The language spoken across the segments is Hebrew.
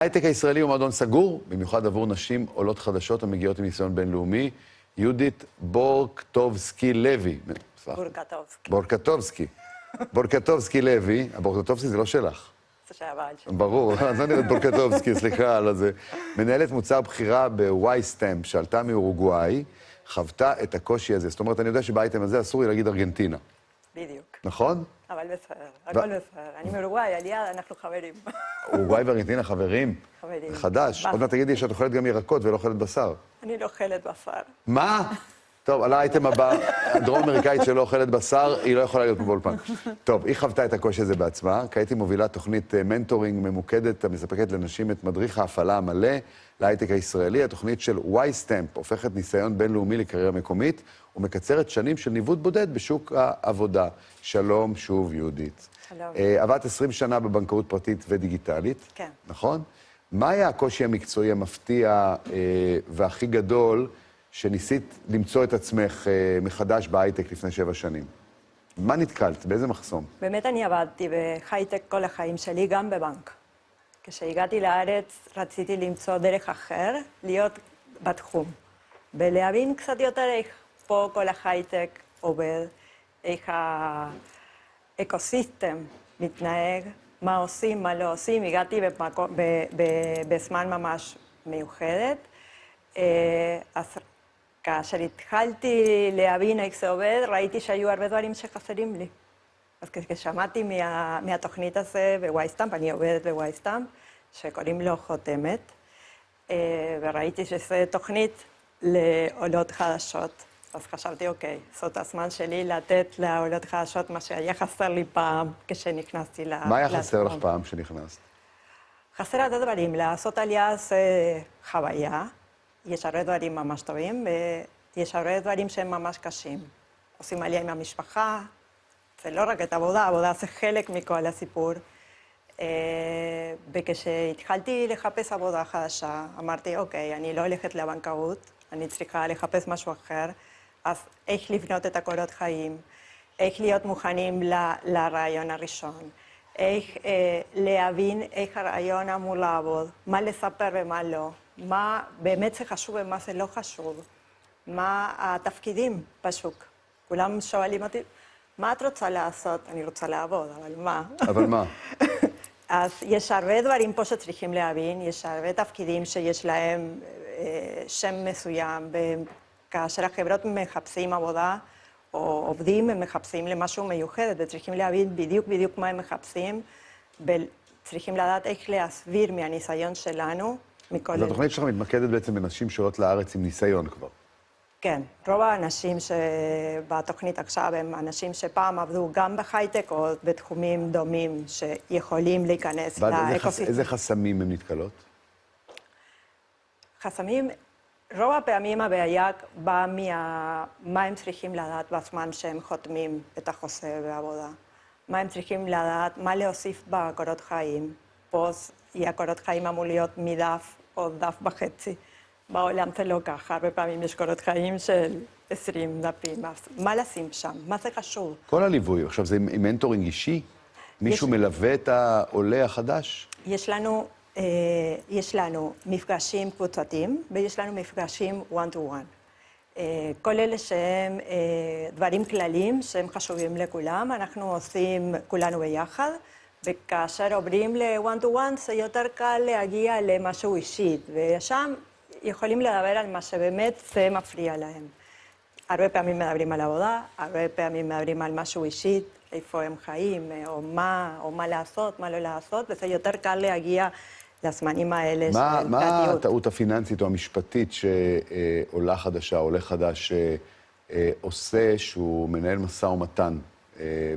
ההייטק הישראלי הוא מועדון סגור, במיוחד עבור נשים עולות חדשות המגיעות עם ניסיון בינלאומי. יהודית בורקטובסקי לוי. בורקטובסקי לוי. בורקטובסקי זה לא שלך. זה שהבעל שלי. ברור, אז אני נראית בורקטובסקי, סליחה על זה. מנהלת מוצר בחירה בוואי-סטמפ, שעלתה מאורוגוואי, חוותה את הקושי הזה. זאת אומרת, אני יודע שבאייטם הזה אסור לי להגיד ארגנטינה. בדיוק. נכון? אבל בסדר, הכל בסדר. אני מאורוגוואי, עלייה, אנחנו חברים. אורוגוואי וארגנטינה חברים? חברים. חדש. עוד מעט תגידי שאת אוכלת גם ירקות ולא אוכלת בשר. אני לא אוכלת בשר. מה? טוב, על האייטם הבא, הדרום-אמריקאית שלא אוכלת בשר, היא לא יכולה להיות פה באולפן. טוב, היא חוותה את הקושי הזה בעצמה. כעת היא מובילה תוכנית מנטורינג ממוקדת המספקת לנשים את מדריך ההפעלה המלא להייטק הישראלי. התוכנית של וואי-סטמפ הופכת ניסיון בינלאומי לקריירה מקומית ומקצרת שנים של ניווט בודד בשוק העבודה. שלום, שוב, יהודית. שלום. עבדת 20 שנה בבנקאות פרטית ודיגיטלית. כן. נכון? מה היה הקושי המקצועי המפתיע והכי גדול שניסית למצוא את עצמך מחדש בהייטק לפני 7 שנים? מה נתקלת? באיזה מחסום? באמת אני עבדתי בהייטק כל החיים שלי, גם בבנק. כשהגעתי לארץ רציתי למצוא דרך אחר, להיות בתחום. ולהבין קצת יותר איך פה כל ההייטק עובד, איך האקוסיסטם מתנהג, מה עושים, מה לא עושים. הגעתי בזמן ממש מיוחדת. אז כאשר התחלתי להבין איך זה עובד, ראיתי שהיו הרבה דברים שחסרים לי. אז כששמעתי מהתוכנית הזה בוואי-סטמפ, אני עובדת בוואי-סטמפ, שקוראים לו חותמת, וראיתי שזו תוכנית לעולות חדשות. אז חשבתי, אוקיי, זאת הזמן שלי לתת לעולות חדשות מה שהיה חסר לי פעם כשנכנסתי לתחום. מה היה חסר לך פעם כשנכנסת? חסר הרבה דברים. לעשות עלייה זה חוויה. יש הרבה דברים ממש טובים, ויש הרבה דברים שהם ממש קשים. עושים עלייה עם המשפחה, זה לא רק את העבודה, העבודה זה חלק מכל הסיפור. וכשהתחלתי לחפש עבודה חדשה, אמרתי, אוקיי, אני לא הולכת לבנקאות, אני צריכה לחפש משהו אחר, אז איך לבנות את הקורות חיים, איך להיות מוכנים לרעיון הראשון, איך להבין איך הרעיון אמור לעבוד, מה לספר ומה לא, מה באמת זה חשוב ומה זה לא חשוב, מה התפקידים בשוק. כולם שואלים אותי, מה את רוצה לעשות? אני רוצה לעבוד, אבל מה? אבל מה? אז יש הרבה דברים פה שצריכים להבין, יש הרבה תפקידים שיש להם שם מסוים, כאשר החברות מחפשים עבודה, או עובדים, הם מחפשים למשהו מיוחד, וצריכים להבין בדיוק מה הם מחפשים, וצריכים לדעת איך להסביר מהניסיון שלנו, מכל... אז התוכנית שלך מתמקדת בעצם בנשים שעולות לארץ עם ניסיון כבר. כן, רוב האנשים שבתוכנית עכשיו הם אנשים שפעם עבדו גם בהייטק או בתחומים דומים שיכולים להיכנס לאקוסיסטם. איזה חסמים הם נתקלות? חסמים, רוב הפעמים הבעיה באה מה הם צריכים לדעת בזמן שהם חותמים את החוזה בעבודה. מה הם צריכים לדעת, מה להוסיף בקורות חיים. פה הקורות חיים אמור להיות מדף או דף וחצי. בעולם זה לא ככה, הרבה פעמים יש קורות חיים של 20 דפים. מה לשים שם? מה זה חשוב? כל הליווי, עכשיו זה עם מנטורינג אישי? מישהו מלווה את העולה החדש? יש לנו מפגשים קבוצתיים, ויש לנו מפגשים one to one. כל אלה שהם דברים כלליים שהם חשובים לכולם, אנחנו עושים כולנו ביחד, וכאשר עוברים ל-one to one זה יותר קל להגיע למשהו אישית, ושם יכולים לדבר על מה שבאמת זה מפריע להם. הרבה פעמים מדברים על עבודה, הרבה פעמים מדברים על משהו אישית, איפה הם חיים, או מה לעשות, מה לא לעשות, וזה יותר קל להגיע לזמנים האלה של פרטיות. מה הטעות הפיננסית או המשפטית שעולה חדשה, עולה חדש, עושה שהוא מנהל משא ומתן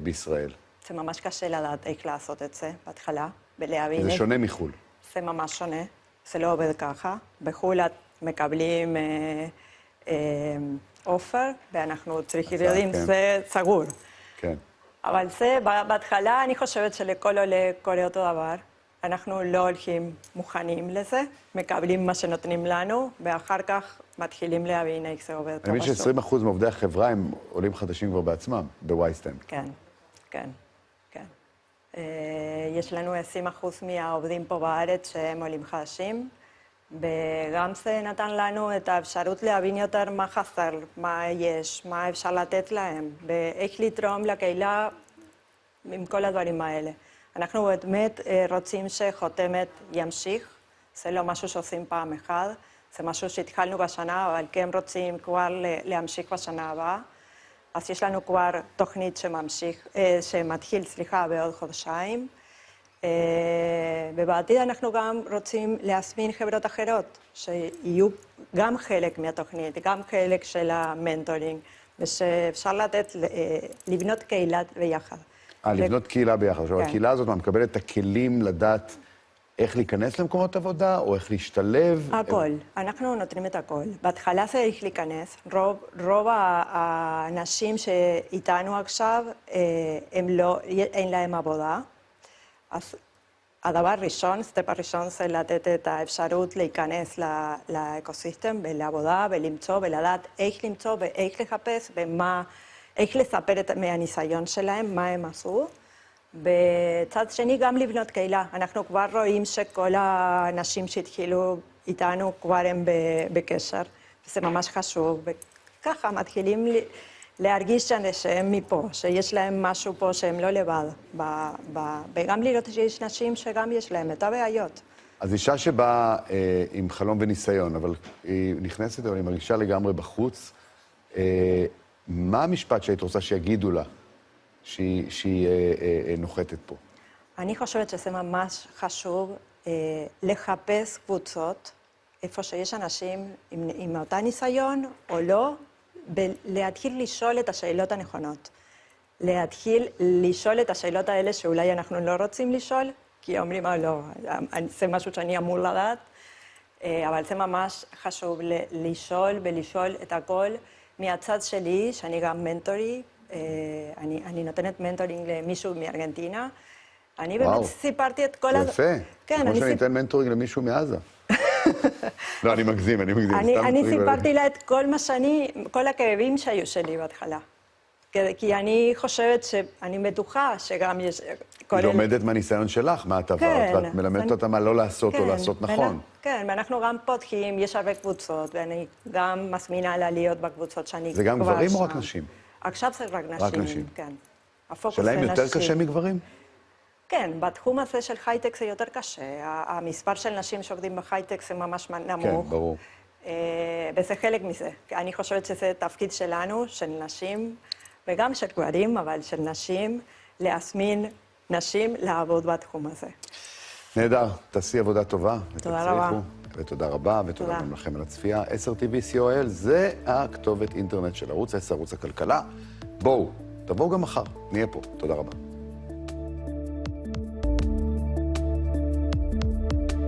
בישראל? זה ממש קשה לדעת איך לעשות את זה בהתחלה, ולהבין... זה שונה מחול. זה ממש שונה, זה לא עובד ככה. בחול את מקבלים אופר, ואנחנו צריכים יודעים, זה סגור. כן. אבל זה, בהתחלה אני חושבת שלכל עולה קורה אותו דבר. אנחנו לא הולכים מוכנים לזה, מקבלים מה שנותנים לנו, ואחר כך מתחילים להבין איך זה עובד. אני מבין ש20% מעובדי החברה הם עולים חדשים כבר בעצמם, בוואי-סטמפ. כן, כן, כן. יש לנו 20% מהעובדים פה בארץ שהם עולים חדשים, וגם זה נתן לנו את האפשרות להבין יותר מה חסר, מה יש, מה אפשר לתת להם, ואיך לתרום לקהילה עם כל הדברים האלה. אנחנו באמת רוצים שחותמת ימשיך, זה לא משהו שעושים פעם אחת, זה משהו שהתחלנו בשנה, אבל כן רוצים כבר להמשיך בשנה הבאה. אז יש לנו כבר תוכנית שמתחיל, בעוד חודשיים. ובעתיד אנחנו גם רוצים להזמין חברות אחרות, שיהיו גם חלק מהתוכנית, גם חלק של המנטורינג, ושאפשר לבנות קהילה ביחד. לבנות קהילה ביחד. עכשיו, כן. הקהילה הזאת מקבלת את הכלים לדעת איך להיכנס למקומות עבודה, או איך להשתלב? הכל. אנחנו נותנים את הכל. בהתחלה צריך להיכנס. רוב האנשים שאיתנו עכשיו, אין להם עבודה. אז הדבר הראשון, סטפ הראשון, זה לתת את האפשרות להיכנס לאקוסיסטם ולעבודה ולמצוא ולדעת איך למצוא ואיך לחפש איך לספר מהניסיון שלהם, מה הם עשו. בצד שני, גם לבנות קהילה. אנחנו כבר רואים שכל האנשים שהתחילו איתנו כבר הם בקשר, וזה ממש חשוב. וככה מתחילים להרגיש שהם מפה, שיש להם משהו פה שהם לא לבד. וגם לראות שיש נשים שגם יש להם את הבעיות. אז אישה שבאה עם חלום וניסיון, אבל היא נכנסת, אבל היא מרגישה לגמרי בחוץ, מה המשפט שהיית רוצה שיגידו לה שהיא נוחתת פה? אני חושבת שזה ממש חשוב לחפש קבוצות, איפה שיש אנשים עם אותה ניסיון או לא, ולהתחיל לשאול את השאלות הנכונות. להתחיל לשאול את השאלות האלה שאולי אנחנו לא רוצים לשאול, כי אומרים, לא, זה משהו שאני אמור לדעת, אבל זה ממש חשוב לשאול ולשאול את הכל מהצד שלי, שאני גם מנטורי, אני נותנת מנטורינג למישהו מארגנטינה. אני באמת סיפרתי את כל... יפה. כמו שאני אתן מנטורינג למישהו מעזה. לא, אני מגזים. אני סיפרתי לה את כל כל הכאבים שהיו שלי בהתחלה. כי אני חושבת שאני בטוחה שגם יש... היא לומדת מהניסיון שלך, מה את עברת, ואת מלמדת אותה מה לא לעשות או לעשות נכון. כן, ואנחנו גם פותחים, יש הרבה קבוצות, ואני גם מזמינה לה להיות בקבוצות שאני כבר שם. זה גם גברים או רק נשים? עכשיו זה רק נשים. רק נשים. כן. הפוקוס זה שלהם נשים. יותר קשה מגברים? כן, בתחום הזה של הייטק זה יותר קשה. המספר של נשים שעובדים בהייטק זה ממש נמוך. כן, ברור. וזה חלק מזה. אני חושבת שזה תפקיד שלנו, של נשים, וגם של גברים, אבל של נשים, להזמין נשים לעבוד בתחום הזה. נהדר, תעשי עבודה טובה. תודה רבה. ותודה רבה, ותודה גם לכם על הצפייה. 10TV COL, זה הכתובת אינטרנט של ערוץ 10, ערוץ הכלכלה. בואו, תבואו גם מחר, נהיה פה. תודה רבה.